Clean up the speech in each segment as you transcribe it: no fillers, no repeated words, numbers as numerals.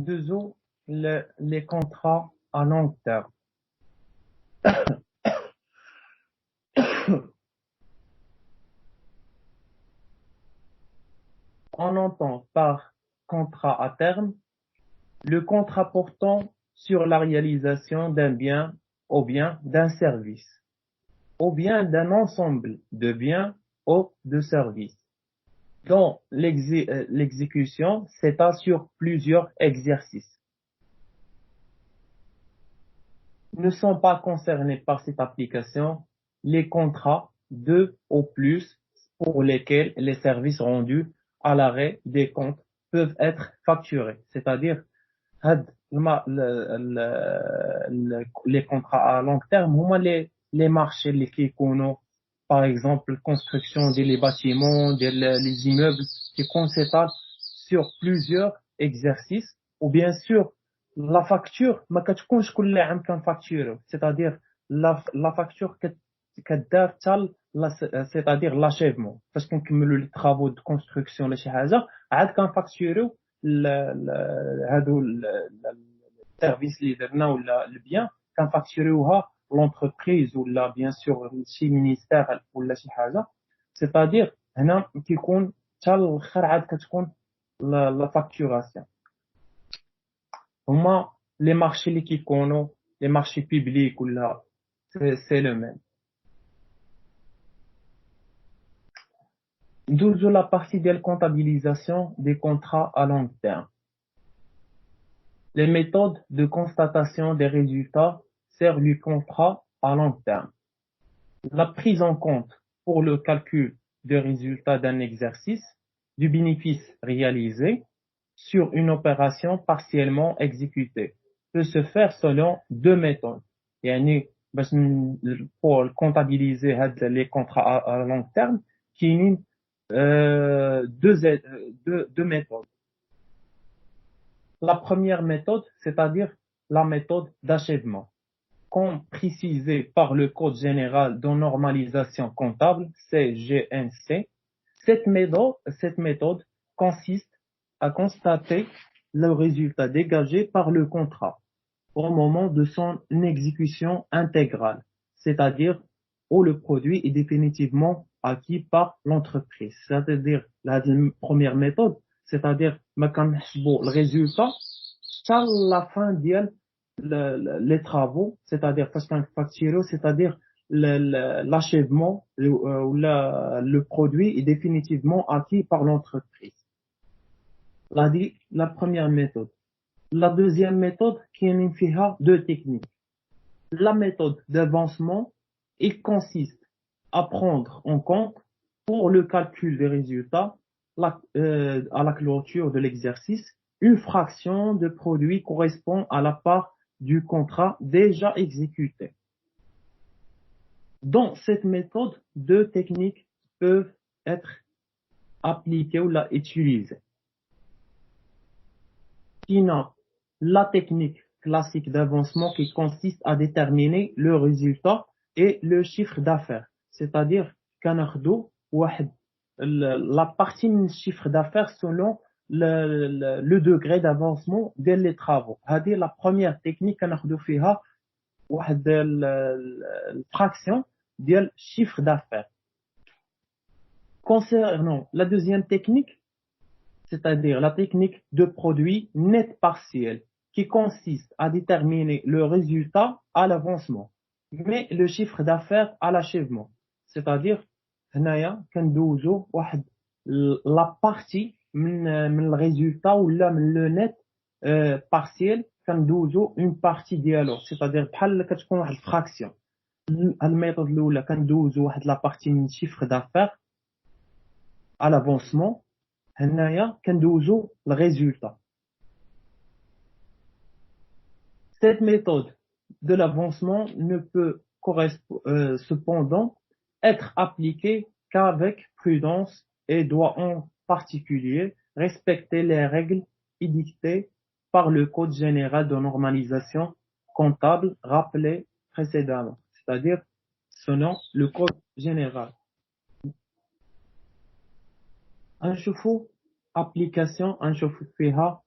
Deuxièmement, les contrats à long terme. On entend par contrat à terme le contrat portant sur la réalisation d'un bien ou bien d'un service, ou bien d'un ensemble de biens ou de services, dont l'exécution s'étale sur plusieurs exercices. Ne sont pas concernés par cette application les contrats deux ou plus pour lesquels les services rendus à l'arrêt des comptes peuvent être facturés, c'est-à-dire les contrats à long terme, les marchés qui يكونوا par exemple construction des bâtiments, les immeubles qui s'étalent sur plusieurs exercices, ou bien sûr la facture ما كتكونش كل عام كنفاكتورو, c'est-à-dire la facture كدار حتى c'est-à-dire l'achèvement فاش كنكملوا les travaux de construction ولا شي حاجه عاد كنفاكتورو هادو السيرفيس اللي درنا ولا البيان كنفاكتوريوها l'entreprise ولا bien sûr شي ministère ولا شي حاجه, c'est-à-dire هنا كيكون حتى الاخر عاد كتكون la facturation. هما les marchés اللي كيكونوا les marchés publics ولا c'est le même. D'où la partie de la comptabilisation des contrats à long terme. Les méthodes de constatation des résultats servent du contrat à long terme. La prise en compte pour le calcul des résultats d'un exercice, du bénéfice réalisé sur une opération partiellement exécutée peut se faire selon deux méthodes. يعني باش pour comptabiliser les contrats à long terme كاينين deux méthodes. La première méthode, c'est-à-dire la méthode d'achèvement, comme précisé par le Code général de normalisation comptable, CGNC. Cette méthode consiste à constater le résultat dégagé par le contrat au moment de son exécution intégrale, c'est-à-dire où le produit est définitivement acquis par l'entreprise. C'est-à-dire la première méthode, c'est-à-dire ما كنحسبوا le résultat à la fin ديال les travaux, c'est-à-dire فاش كنفاكتوريو, c'est-à-dire l'achèvement ou le produit est définitivement acquis par l'entreprise. La première méthode. La deuxième méthode, كاينين فيها deux techniques. La méthode d'avancement, il consiste à prendre en compte pour le calcul des résultats à la clôture de l'exercice, une fraction de produit correspond à la part du contrat déjà exécuté. Dans cette méthode, deux techniques peuvent être appliquées ou utilisées. La technique classique d'avancement qui consiste à déterminer le résultat et le chiffre d'affaires, c'est-à-dire كناخدو واحد la partie du chiffre d'affaires selon le degré d'avancement des travaux. هذه la première technique كناخدو فيها واحد الفراكسيون ديال chiffre d'affaires. Concernant la deuxième technique, c'est-à-dire la technique de produit net partiel, qui consiste à déterminer le résultat à l'avancement, mais le chiffre d'affaires à l'achèvement. C'est-à-dire, هنايا كندوزو واحد la partie من le résultat ou là le net partiel كندوزو une partie ديالو, c'est-à-dire بحال كتكون واحد fraction. الميثود الاولى كندوزو واحد la partie من chiffre d'affaires à l'avancement, هنايا كندوزو le résultat. Cette méthode de l'avancement ne peut cependant être appliquée qu'avec prudence et doit en particulier respecter les règles édictées par le Code général de normalisation comptable rappelé précédemment, c'est-à-dire selon le Code général. نشوفوا application نشوفوا فيها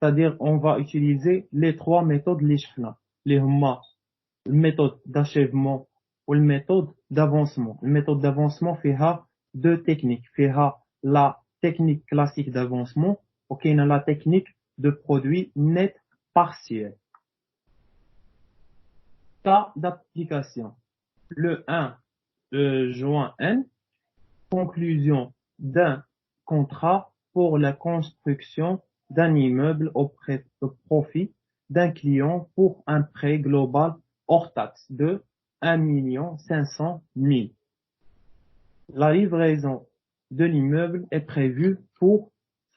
c'est-à-dire on va utiliser les trois méthodes اللي شفنا اللي هما الميثode d'achèvement ou la méthode d'avancement. La méthode d'avancement فيها deux techniques. فيها la technique classique d'avancement ou كاينه la technique de produit net partiel. Cas d'application. Le 1 juin N, conclusion d'un contrat pour la construction d'un immeuble au profit d'un client pour un prêt global hors taxe de 1 500 000. La livraison de l'immeuble est prévue pour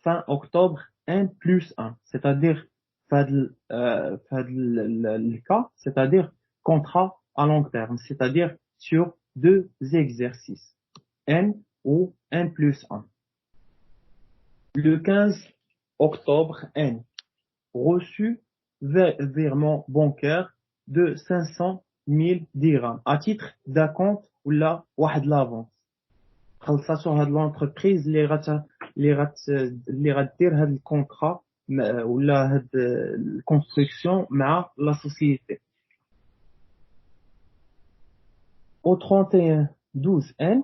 fin octobre N+1, c'est-à-dire le cas, c'est-à-dire contrat à long terme, c'est-à-dire sur 2 exercices, N ou N+1. Le 15 octobre N, reçu virement bancaire de 500 000 dirhams à titre d'acompte ou la واحد l'avance. خلصاتو هاد l'entreprise اللي غدير هاد الكونطرا ولا هاد الكونستركسيون مع لا سوسيتي. Au 31/12/N,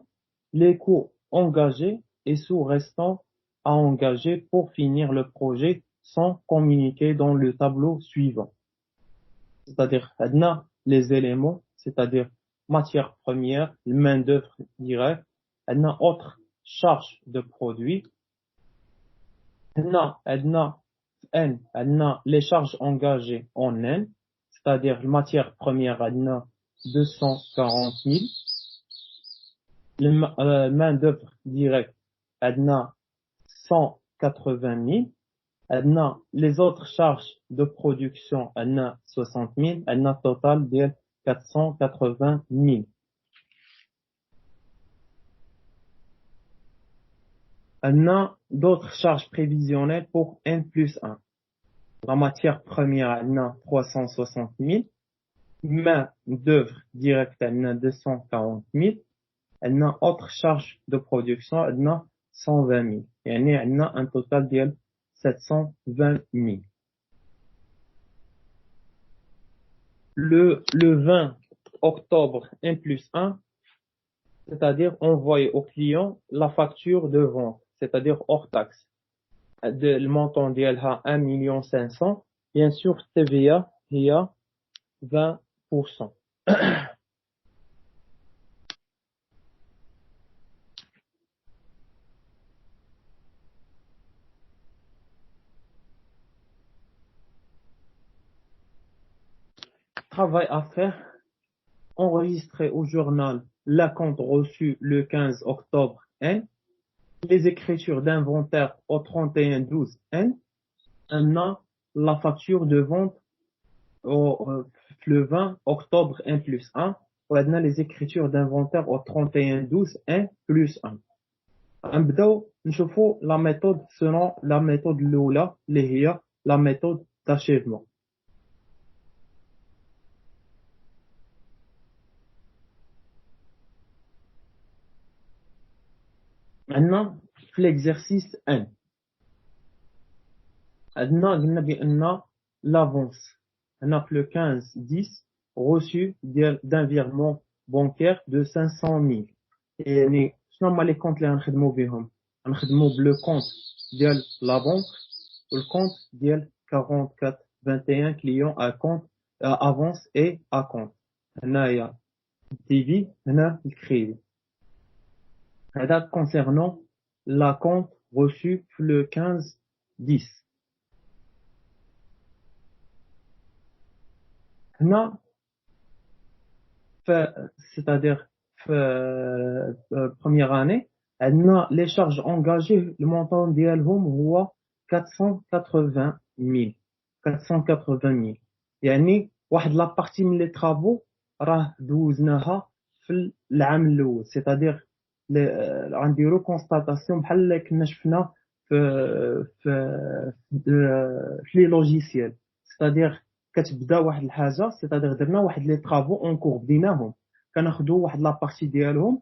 les coûts engagés et sous restants à engager pour finir le projet sont communiqués dans le tableau suivant. C'est-à-dire, عندنا les éléments, c'est-à-dire matière première, main-d'œuvre directe, عندنا autres charges de produits, عندنا N, عندنا les charges engagées en N, c'est-à-dire matière première, عندنا 240 000. Le main-d'œuvre directe, عندنا 180 000. عندنا les autres charges de production, عندنا 60 000. عندنا total ديال 480 000. عندنا d'autres charges prévisionnelles pour N+1. La matière première, عندنا 360 000. Main d'œuvre directe, عندنا 240 000. عندنا autres charges de production, عندنا 120 000. يعني عندنا un total ديال 720 000. Le 20 octobre N+1, c'est-à-dire envoyer au client la facture de vente, c'est-à-dire hors taxe. Le montant ديالها 1 500 000. Bien sûr, TVA هي 20%. Travail à faire. Enregistrer au journal l'acompte reçu le 15 octobre N, les écritures d'inventaire au 31/12 N, la facture de vente le 20 octobre N+1, ou les écritures d'inventaire au 31/12 N+1. نبداو نشوفوا la méthode selon la méthode الأولى اللي هي la méthode d'achèvement. عندنا في l'exercice 1 عندنا قلنا بأن l'avance هنا في le 15/10 reçu d'un virement bancaire de 500 000. يعني شنو هما لي كونت اللي غنخدمو بهم؟ غنخدمو بلو كونت ديال لا بنك والكونت ديال 4421 كليون ا كونت افونس اي ا كونت. هنايا ديبي هنا الكريدي. هذا concernant la compte reçu le 15/10. هنا c'est-à-dire première année عندنا les charges engagées le montant ديالهم هو 480 000. 480 000 يعني واحد لا بارتي من لي طرافو راه دوزناها في العام الاول c'est-à-dire غنديرو كونستاتاسيون بحال اللي كنا شفنا في لي لوجيسيال c'est-à-dire كتبدا واحد الحاجه c'est-à-dire درنا واحد لي طرافو اون كور بديناهم كناخذوا واحد لا بارتي ديالهم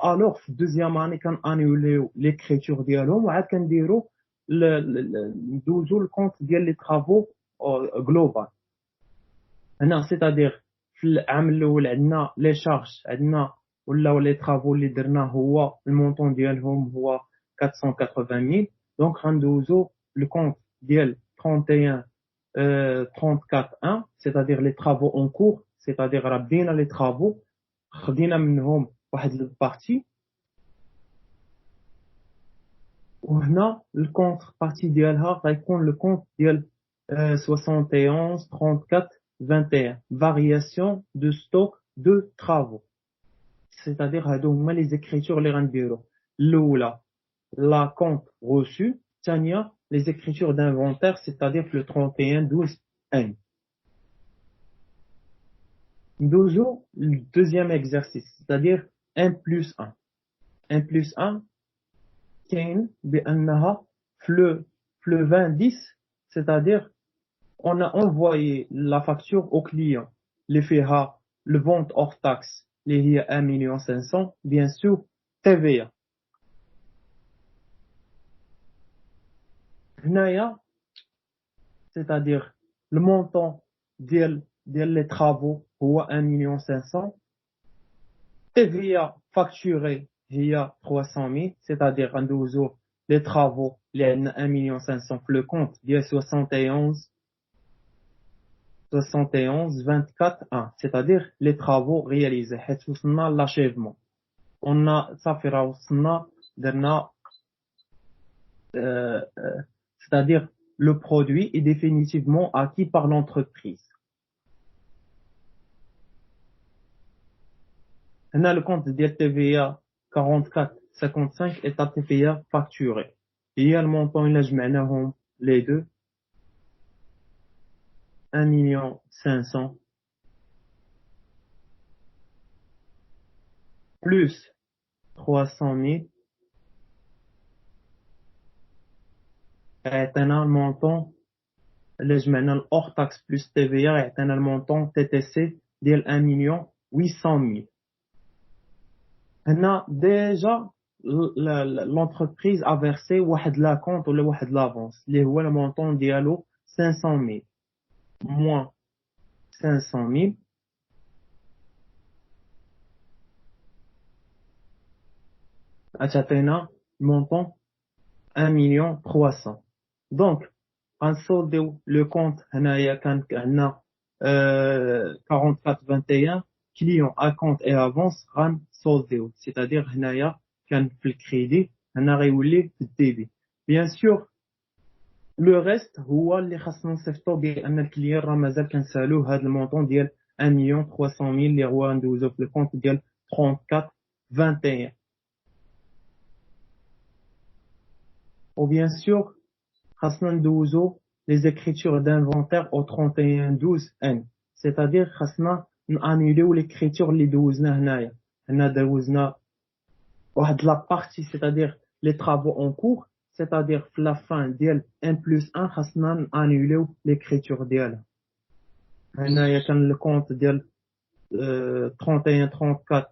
الوغ في الدوزيام اني كان انيوليو ليكريتور ديالهم وعاد كنديروا ندوزو الكونت ديال لي طرافو جلوبال. هنا سيتادير في العام الاول عندنا لي شارج عندنا ولا لي طرافو اللي درنا هو المونطون ديالهم هو 480000. دونك غندوزو الكونت ديال 31 34 1 c'est-à-dire les travaux en cours, c'est-à-dire راه بدينا لي طرافو خدينا منهم واحد البارتي. وهنا الكونتر بارتي ديالها غيكون لو كونت ديال 71 34 21 variation de stock de travaux, c'est-à-dire هادو هما لي زيكريتور اللي غنديرو. الاولى la compte reçu, الثانيه les écritures d'inventaire, c'est-à-dire le 31 12 N. ندوزو le deuxième exercice, c'est-à-dire 1 plus 1. 1 plus 1 كاين بأنها في le 20 c'est-à-dire on a envoyé la facture au client اللي فيها le vente hors taxe اللي هي 1,500,000 bien sûr TVA. هنايا c'est-à-dire le montant ديال les travaux هو 1,500,000. TVA facturée هي 300,000, c'est-à-dire غندوزو les travaux اللي عندنا 1,500,000 في le compte ديال 71 24 1, c'est-à-dire les travaux réalisés حيت وصلنا l'achèvement. On a صافي راه وصلنا درنا c'est-à-dire le produit est définitivement acquis par l'entreprise. هنا le compte ديال TVA 44,55 est à TVA facturé. هي المونطون إلا جمعناهم les deux 1,500,000 plus 300,000 يعطينا المونطون إلا جمعنا hors taxe plus TVA يعطينا المونطون TTC ديال 1,800,000. هنا déjà l'entreprise a versé واحد لا compte ولا واحد l'avance اللي هو المونطون ديالو 500,000 moins 500,000 غتعطينا المونطون 1,300,000. دونك غنسولديو لو كونت. هنايا كان عندنا 44 21 client à compte et avance غنسولديو c'est-à-dire هنايا كان في الكريدي هنا غيولي في الديبي. بيان سور لو ريست هو اللي خاصنا نصيفطو بان الكليان راه مازال كنسالوه هذا المونطون ديال 1,300,000 اللي هو ندوزو في الكونت ديال 34 21. و بيان سور خاصنا ندوزو les écritures d'inventaire au 31 12 N, c'est-à-dire خاصنا نانيليو l'écriture اللي دوزنا هنايا. هنا دوزنا واحد لا بارتي c'est-à-dire les travaux en cours, c'est-à-dire في la fin ديال 1 plus 1 خاصنا نانيليو l'écriture ديالها. هنايا كان الكونت ديال 31 34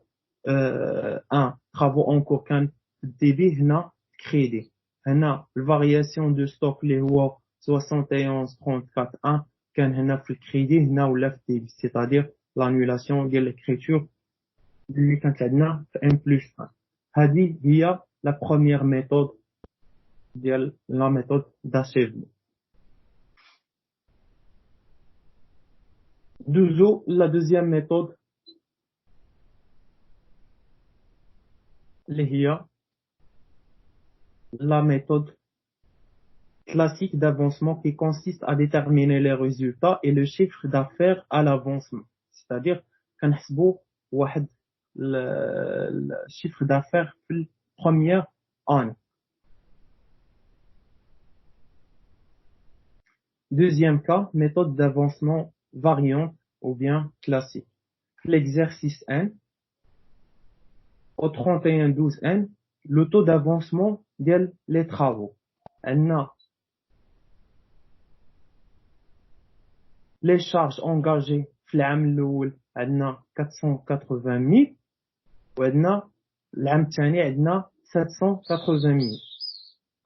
1 travaux en cours كان ديبي هنا كريدي. هنا الفارياسيون دو ستوك اللي هو 71 34 1 كان هنا في الكريدي هنا ولا في الديبي c'est-à-dire l'annulation ديال l'écriture اللي كانت عندنا في 1 plus 1. هذه هي la première méthode ديال la méthode d'achèvement. دوزو la deuxième méthode اللي هي la méthode classique d'avancement qui consiste à déterminer les résultats et le chiffre d'affaires à l'avancement. C'est-à-dire كنحسبوا واحد le chiffre d'affaires في première année. Deuxième cas, méthode d'avancement variante ou bien classique. L'exercice 1, au 31 12 N, le taux d'avancement ديال les travaux. عندنا les charges engagées في العام الأول عندنا 480,000 وعندنا العام الثاني عندنا 780,000.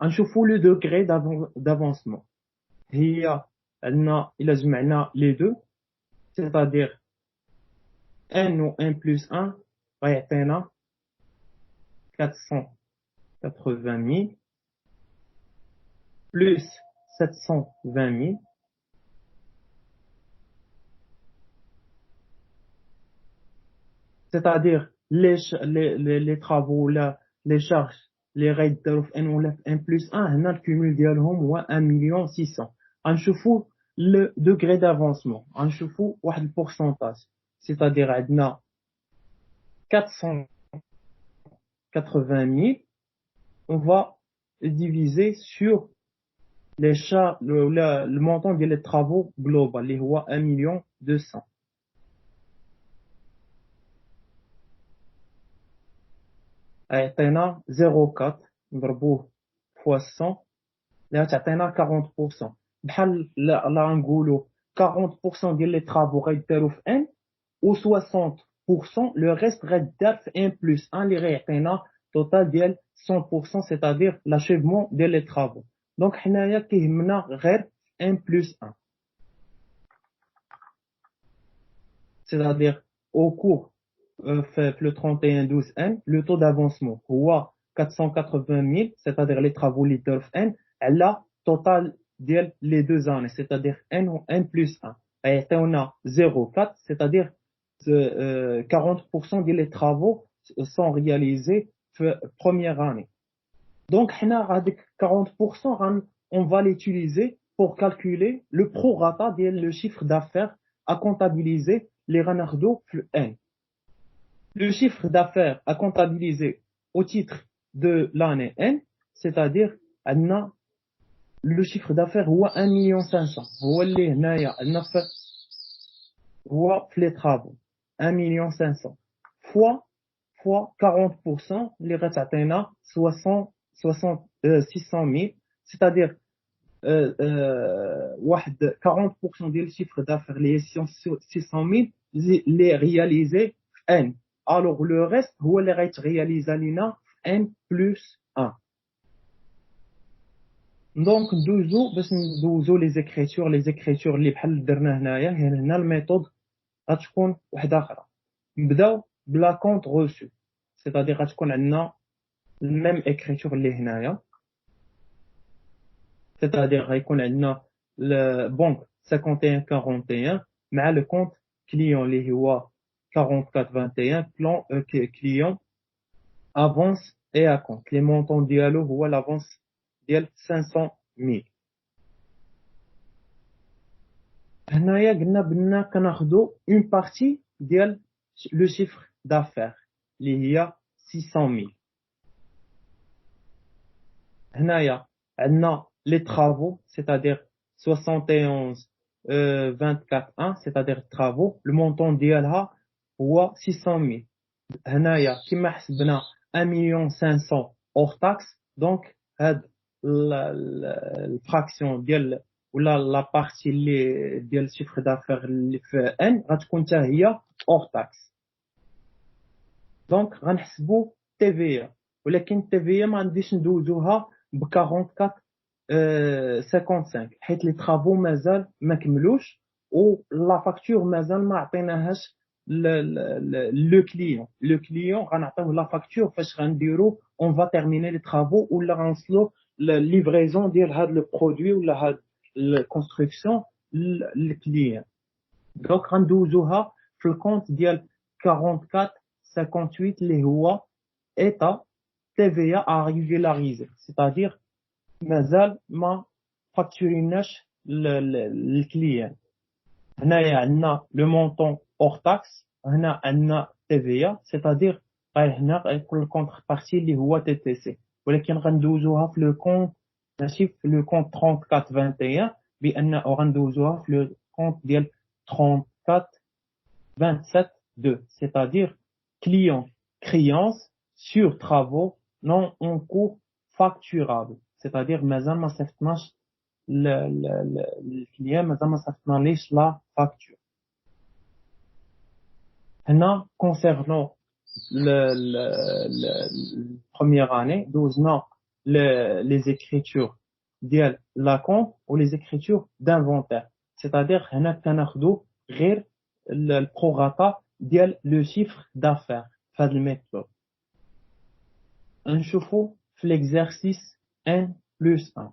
غنشوفوا le degré d'avancement. هي عندنا إلا جمعنا les deux, c'est-à-dire n ou n plus 1 غيعطينا 480 000 plus 720 000 c'est-à-dire les travaux là, les charges les raids داروا في n ولا في n plus 1 هنا الكومول ديالهم هو 1 600 غنشوفوا le degré d'avancement غنشوفوا واحد البورسونتاج c'est-à-dire عندنا 480 000 on va diviser sur le montant des travaux global اللي هو 1 200 عيطينا 0.4 نضربوه fois 100 اللي غتعطينا 40% بحال لا غنقولوا 40% ديال لي طرافو غيداروا في ان و 60% لو ريست غيدار في ان بلس 1 اللي غيعطينا توتال ديال 100% c'est-à-dire l'achèvement ديال لي طرافو. دونك حنايا كيهمنا غير ان بلس 1 c'est-à-dire au cours في le 31/12/N le taux d'avancement هو 480 000 c'est-à-dire les travaux اللي داروا في N على total ديال les 2 années c'est-à-dire N ou N plus 1 غيعطيونا 0.4 c'est-à-dire 40% ديال les travaux sont réalisés في première année. Donc حنا هذيك 40% on va l'utiliser pour calculer le prorata ديال le chiffre d'affaires à comptabiliser les غناخدو في N. Le chiffre d'affaires à comptabiliser au titre de l'année N, c'est-à-dire le chiffre d'affaires هو 1 500 000 هو اللي هنايا عندنا هو في les travaux 1 500 000 fois 40% اللي غتعطينا 600 000 c'est-à-dire واحد 40% ديال الشيفر d'affaires اللي هي 600 000 اللي réalisé N. Alors le reste هو اللي غيترياليزا لينا n plus 1. دونك ندوزو باش ندوزو لي زيكريتور اللي بحال درنا هنايا. هنا الميثود غتكون وحده اخرى. نبداو بلا كونت روسو c'est-à-dire غتكون عندنا الميم اكريتور اللي هنايا c'est-à-dire غيكون عندنا البنك 5141 مع لو كونت كليون اللي هو 4421 plan client avance et à compte. Les montants ديالو هو l'avance ديال 500 000. هنايا قلنا بنا كناخدو une partie ديال le chiffre d'affaires اللي هي 600 000. هنايا عندنا les travaux c'est-à-dire 71 24 1 c'est-à-dire travaux le montant ديالها هو 600 000. هنايا كما حسبنا 1 500 000 hors taxe donc هاد الفراكسيون ديال ولا لا بارتي اللي ديال الشيفر دافير اللي في ان غتكون حتى هي hors taxe. دونك غنحسبوا تي في ولكن تي في ما غاديش ندوزوها ب 44 55 حيت لي طرافو مازال ما كملوش و لا فاكتور مازال ما عطيناهاش le client غنعطيوه لا فاكتور فاش غنديرو on va terminer les travaux ولا غنوصلو la livraison ديال هاد لو برودوي ولا هاد الكونستركسيون للكليان. دونك غندوزوها في الكونت ديال 44 58 اللي هو ايتا TVA à régulariser c'est-à-dire مازال ما فاكتوريناش للكليان. هنايا عندنا لو مونطون hors taxe هنا عندنا TVA c'est-à-dire هنا غيكون الكونتر بارتي اللي هو TTC ولكن غندوزوها في لو كونت ماشي في لو كونت 34 21 بان غندوزوها في لو كونت ديال 34 27 2 c'est-à-dire client créance sur travaux non en cours facturable c'est-à-dire مازال ما صيفطناش الكليان مازال ما صيفطناليش لا فاكتور. هنا concernant la première année دوزنا les écritures ديال la compte ou les écritures d'inventaire. C'est-à-dire هنا كناخدو غير البروغاتا ديال le chiffre d'affaires في هذا الميثود. نشوفوا في l'exercice 1 plus 1.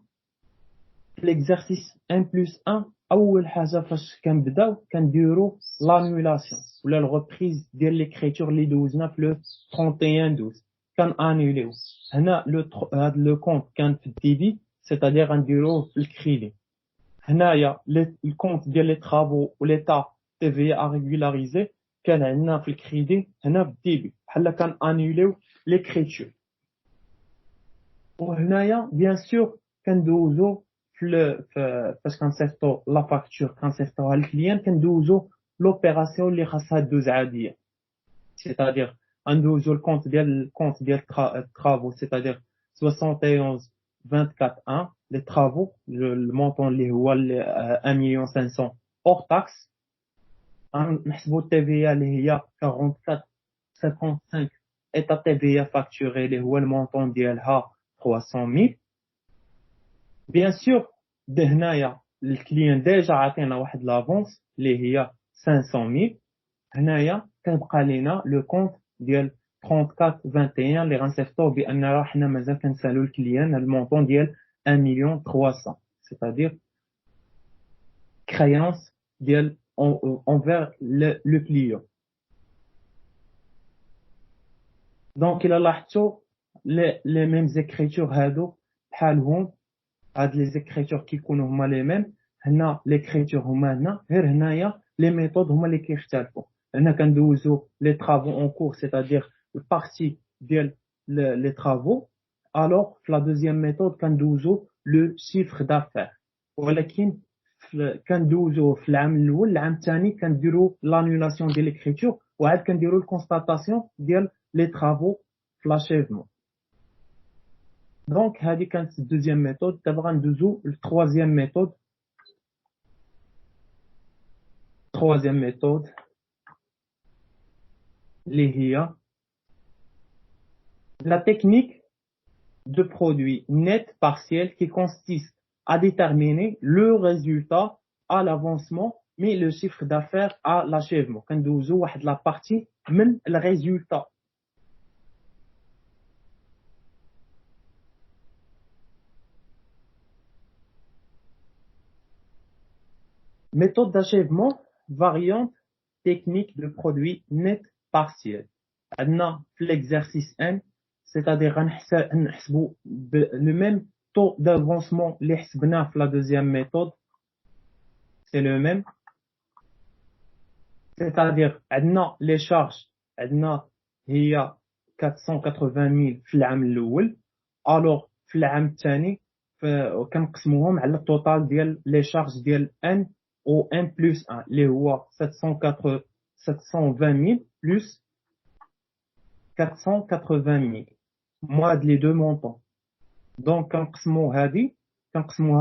في l'exercice 1 plus 1 اول حاجه فاش كنبداو كنديروا l'annulation ولا الريبريز ديال l'écriture اللي دوزنا في le 31 12 كنانيوليو. هنا هذا لو كونت كان في الديبي c'est-à-dire غنديروه في الكريدي. هنايا الكونت ديال لي طرافو و ليتا TVA ريغولاريزي كان عندنا في الكريدي هنا في الديبي بحال كنانيوليو l'écriture. وهنايا بيان سور كندوزو فاش كنصيفطو لا فاكتور كنصيفطوها للكليان كندوزو لوبيراسيون اللي خاصها دوز عاديه c'est-à-dire غندوزو الكونت ديال الترافو c'est-à-dire 71 24 1 les travaux le montant اللي هو 1,500,000 hors taxe نحسبوا التيفيا اللي هي 44 55 ايتا TVA facturé اللي هو المونطون ديالها 300,000. بيان سور هنايا الكليان ديجا عطينا واحد لافونس اللي هي 500,000. هنايا كنبقى لينا لو كونت ديال 34 21 اللي غنصيفطوه بان راه حنا مازال كنسالو الكليان المونطون ديال 1,300,000 c'est-à-dire créance ديال envers le client. دونك الى لاحظتوا لي ميم زيكريتور هادو بحالهم هاد لي زيكريتور كيكونوا هما لي ميم. هنا ليكريتور هما هنا غير هنايا لي ميثود هما اللي كيختلفوا. هنا كندوزو لي طرافو اون كور c'est-à-dire البارتي ديال لي طرافو الوغ في لا دوزيام ميثود كندوزو لو شيفر دافير. ولكن كندوزو في العام الاول العام الثاني كنديروا لانولاسيون ديال ليكريتور وعاد كنديروا الكونستاتاسيون ديال لي طرافو في لاشيفمون. دونك هذه كانت الدوزيام ميثود. دابا غندوزو للتروازيام ميثود. troisième méthode اللي هي la technique de produit net partiel qui consiste à déterminer le résultat à l'avancement mais le chiffre d'affaires à l'achèvement. كندوزو واحد لا بارتي من الريزولتا. méthode d'achèvement variante technique de produit net partiel. عندنا في l'exercice 1 c'est-à-dire غنحسبوا le même taux d'avancement اللي حسبناه في la deuxième méthode c'est le même c'est-à-dire عندنا les charges عندنا هي 480,000 في العام الاول alors في العام الثاني كنقسموهم على التوتال ديال les charges ديال n au n plus 1 اللي هو 720,000 plus 480,000 moins les deux montants. Donc كنقسموها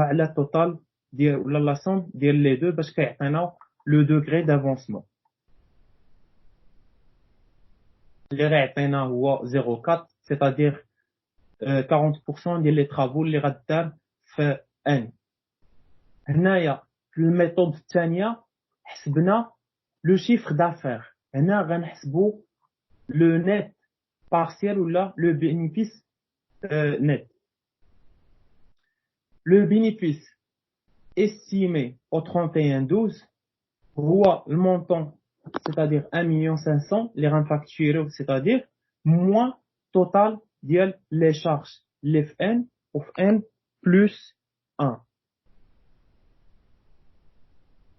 على التوتال ديال ولا لا سوم ديال لي دو باش كيعطينا لو دوغري دافونسمون اللي غيعطينا هو 0.4 c'est-à-dire 40% ديال لي طرافو اللي غدار في ان. هنايا في الميثود الثانيه حسبنا لو شيفر دافير. هنا غنحسبوا لو نت partiel ou là le bénéfice net. Le bénéfice estimé au 31/12 هو le montant c'est-à-dire 1,500,000 les refacturés c'est-à-dire moins total ديال les charges les FN of N plus 1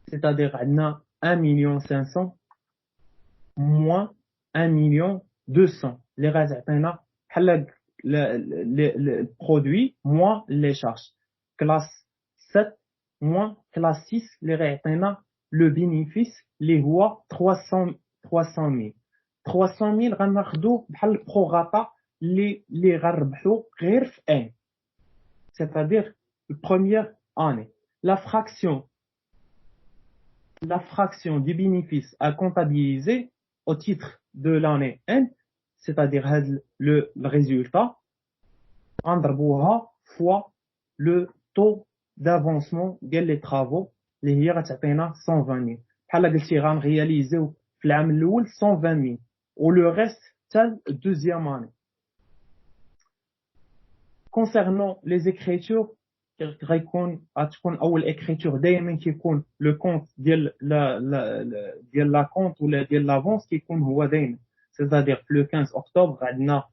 c'est-à-dire عندنا 1,500,000 moins 1,200,000 اللي غتعطينا بحال le produit moins les charges. Classe 7 moins classe 6 اللي غيعطينا le bénéfice اللي هو 300,000 300,000 غناخدو بحال البروغاتا اللي غنربحو غير في ان c'est-à-dire première année. La fraction du bénéfice à comptabiliser au titre de l'année N, c'est-à-dire le résultat, غنضربوها فوا لو طو دافونسمون ديال لي طرافو اللي هي غتعطينا 120,000. بحال قلتي غنغياليزيو في العام الاول 120,000 ولو ريست حتى الدوزيام اني. كونسيرنون لي زيكريتور غتكون اول اكريتور دائما كيكون لو كونت ديال ديال لا كونت ولا ديال لافونس كيكون هو دائما سيتادير في لو 15 اكتوبر عندنا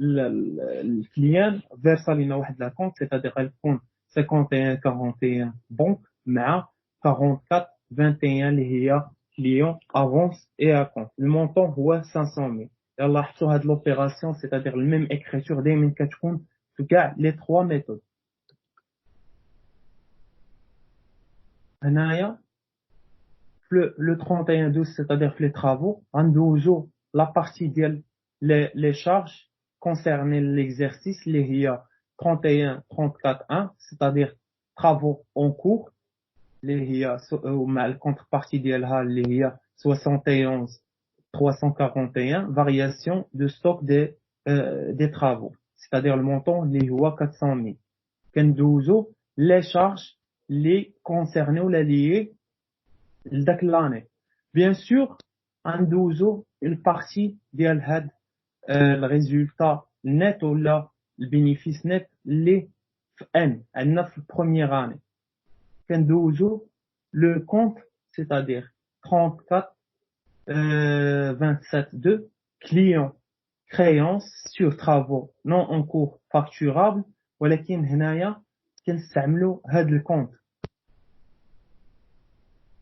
الكليان فيرسا لينا واحد لا كونت سيتادير غتكون 51 41 بنك مع 44 21 اللي هي كليون افونس اي اكونت. المونطون هو 500,000. يلا لاحظتوا هاد لوبيراسيون سيتادير الميم اكريتور دائما كتكون في كاع لي 3 ميثود. هنايا le 31-12, c'est-à-dire les travaux, غندوزو la partie ديال les charges concernées l'exercice اللي هي 31-34-1, c'est-à-dire travaux en cours اللي هي مع الcontrepartie ديالها اللي هي 71-341, variation de stock des travaux, c'est-à-dire le montant اللي هو 400,000. كندوزو les charges les concernées ou les liées لذاك لاني. بيان سور غندوزو البارتي ديال هاد الريزولتا نت ولا البينيفيس نت اللي في ان عندنا في البروميير اني. كندوزو لو كونت سيتادير 34 27 2 كليون créance sur travaux non en cours facturable. ولكن هنايا كنستعملو هاد الكونت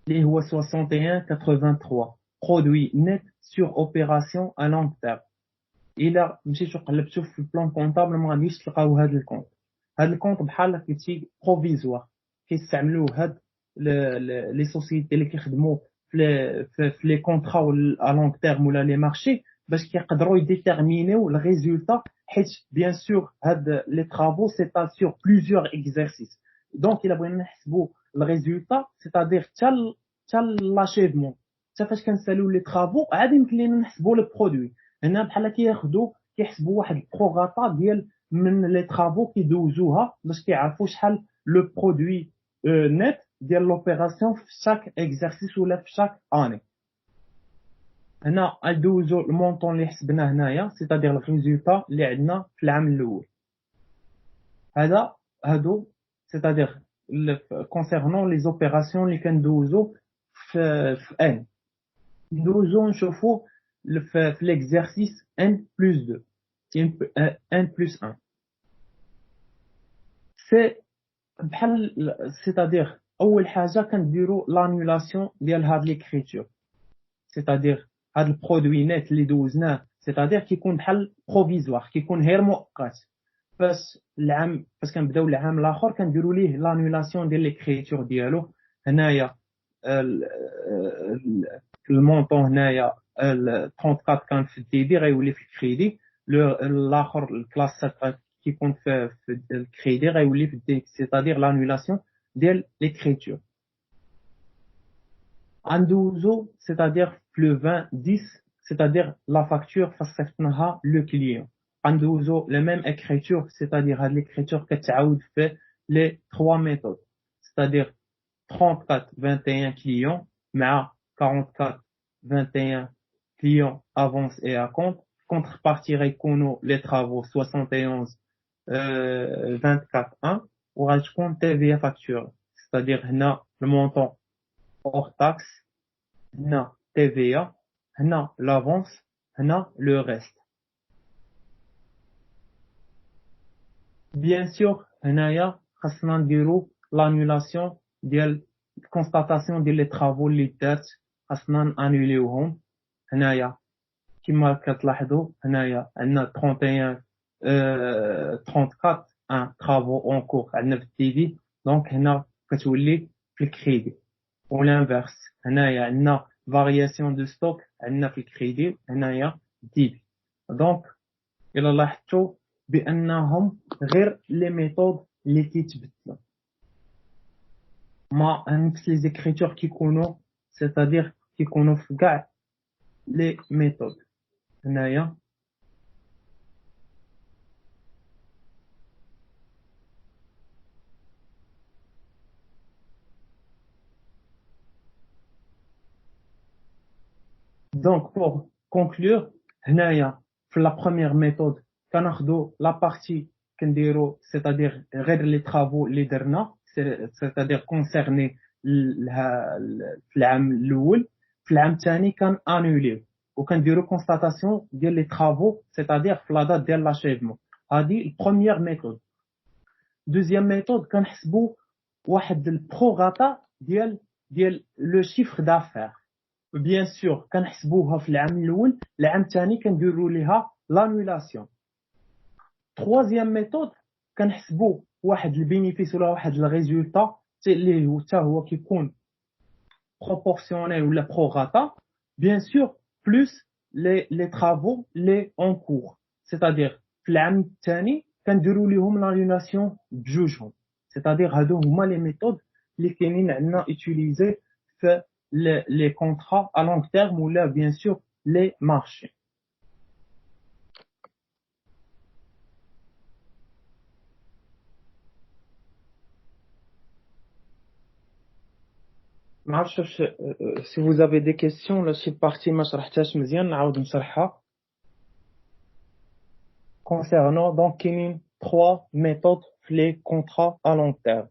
اللي هو 61-83 produit net sur opération à long terme. إلا مشيتو قلبتو في البلان كونطابل ما غاديش تلقاو هاد الكونت. هاد الكونت بحال قلتي بروفيزوار كيستعملوه هاد لي سوسيتي اللي كيخدموا في لي كونطرا ولا ا لونغ تيرم ولا لي مارشي باش كيقدروا يديتيرمينيو الريزولتا حيت بيان سور هاد لي طرافو سي با سور بليزيور اكزرسيس. دونك الا بغينا نحسبوا الريزولتا سيتادير حتى لاشيفمون حتى فاش كنساليو لي طرافو عاد يمكن لينا نحسبوا لو برودوي. هنا بحال كيحسبوا واحد البروغاتا ديال من لي طرافو كيدوزوها باش كيعرفوا شحال لو برودوي نت ديال لوبيراسيون في شاك اكزرسيس ولا في شاك اني. هنا غندوزو المونطون اللي حسبناه هنايا سيتادير الريزولتا اللي عندنا في العام الاول. هادو سيتادير كونسيرنون لي زوبيراسيون اللي كندوزو في ان ندوزو نشوفو في l'exercice N+2 N+1 سي بحال سيتادير اول حاجه كنديرو لانولاسيون ديال هاد ليكريتور سيتادير هاد البرودوي نت اللي دوزناه سيتادير كيكون بحال بروفيزوار كيكون غير مؤقت. فاش كنبداو العام الاخر كنديرو ليه لانولاسيون ديال ليكريتور ديالو. هنايا المونطون هنايا 34 كان في الديبي غيولي في الكريدي الاخر الكلاس 7 كيكون في الكريدي غيولي في الديبي سيتادير لانولاسيون ديال ليكريتور. غندوزو سيتادير في لو 20 10 سيتادير لا فاكتور فاصيفطناها لو كليون. غندوزو لا ميم اكريتور سيتادير هاد ليكريتور كتعاود في لي 3 ميثود سيتادير 34 21 كليون مع 44 21 clients avance et à compte. Contrepartie غيكونوا les travaux 71 24 1 وغتكون TVA facture. C'est-à-dire هنا le montant hors taxe, هنا TVA, هنا l'avance, هنا le reste. Bien sûr هنايا خاصنا نديرو l'annulation ديال constatation ديال les travaux اللي دارت خاصنا نانوليوهم. هنايا كما كتلاحظوا هنايا عندنا 31 34 ان طرافو اون كور عندنا في التي في. دونك هنا كتولي في الكريدي والانفيرس. هنايا عندنا فارياسيون دو ستوك عندنا في الكريدي هنايا تي في. دونك الى لاحظتوا بانهم غير لي ميثود اللي كيتبدلوا ما نفس لي زيكريتور كيكونوا سيتادير كيكونوا في كاع لي ميثود. 1 Donc, pour conclure, هنايا في la première méthode كناخدو la partie كنديرو c'est-à-dire غير les travaux اللي درنا c'est-à-dire concerné في العام الأول. في العام الثاني كان انوليو وكنديرو constatation ديال les travaux c'est-à-dire في la date ديال l'achèvement. هذه première méthode. Deuxième méthode كنحسبوا واحد البروغاتا ديال لو chiffre d'affaires. Bien sûr كنحسبوها في العام الاول. العام الثاني كنديروا ليها l'annulation. Troisième méthode كنحسبوا واحد البينيفيس ولا واحد الريزولتا اللي هو حتى هو كيكون proportionnel ولا prorata, bien sûr plus les travaux les en cours, c'est-à-dire في العام الثاني كنديروا لهم l'annulation بجوجهم. c'est-à-dire هادو هما les méthodes اللي كاينين عندنا utiliser في les contrats à long terme ou là bien sûr les marchés. ما عرفتش واش si vous avez des questions ولا شي partie ما شرحتهاش مزيان نعاود نشرحها. Concernant donc كاينين 3 méthodes في les contrats à long terme.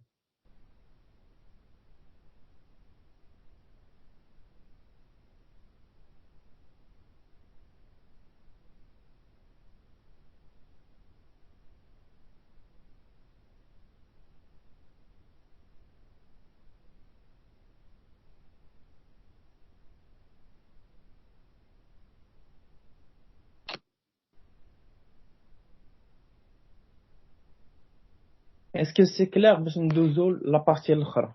Est-ce que c'est clair باش ندوزو la partie الاخرى؟